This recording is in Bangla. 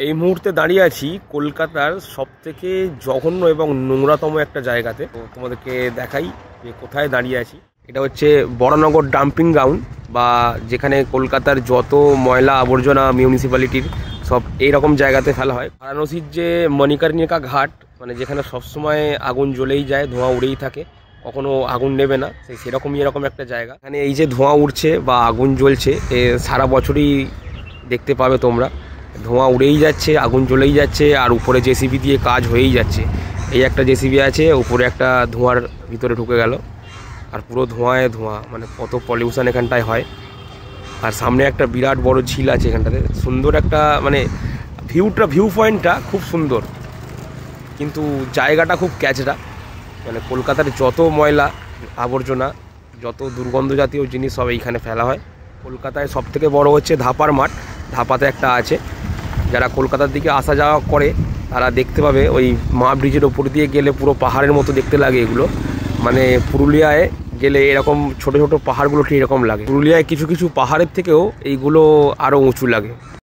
এই মুহূর্তে দাঁড়িয়ে আছি কলকাতার সবথেকে জঘন্য এবং নোংরাতম একটা জায়গাতে। তো তোমাদেরকে দেখাই যে কোথায় দাঁড়িয়ে আছি। এটা হচ্ছে বড়নগর ডাম্পিং গ্রাউন্ড, বা যেখানে কলকাতার যত ময়লা আবর্জনা মিউনিসিপ্যালিটির সব এইরকম জায়গাতে ফেলা হয়। বারাণসীর যে মণিকর্ণিকা ঘাট, মানে যেখানে সবসময় আগুন জ্বলেই যায়, ধোঁয়া উড়েই থাকে, কখনো আগুন নেবে না, সেরকমই এরকম একটা জায়গা। এখানে এই যে ধোঁয়া উঠছে বা আগুন জ্বলছে, সারা বছরই দেখতে পাবে তোমরা। ধোঁয়া উড়েই যাচ্ছে, আগুন জ্বলেই যাচ্ছে, আর উপরে জেসিবি দিয়ে কাজ হয়েই যাচ্ছে। এই একটা জেসিবি আছে, উপরে একটা ধোঁয়ার ভিতরে ঢুকে গেল, আর পুরো ধোঁয়ায় ধোঁয়া, মানে কত পলিউশন এখানটায় হয়। আর সামনে একটা বিরাট বড় ঝিল আছে এখানটাতে, সুন্দর একটা, মানে ভিউ পয়েন্টটা খুব সুন্দর, কিন্তু জায়গাটা খুব ক্যাচরা। মানে কলকাতার যত ময়লা আবর্জনা, যত দুর্গন্ধ জাতীয় জিনিস সব এইখানে ফেলা হয়। কলকাতায় সবথেকে বড় হচ্ছে ধাপার মাঠ, ধাপাতে একটা আছে। যারা কলকাতার দিকে আসা যাওয়া করে তারা দেখতে পাবে, ওই মা ব্রিজের ওপর দিয়ে গেলে পুরো পাহাড়ের মতো দেখতে লাগে এগুলো। মানে পুরুলিয়ায় গেলে এরকম ছোট ছোট পাহাড়গুলো ঠিক এরকম লাগে। পুরুলিয়ায় কিছু কিছু পাহাড়ের থেকেও এইগুলো আরও উঁচু লাগে।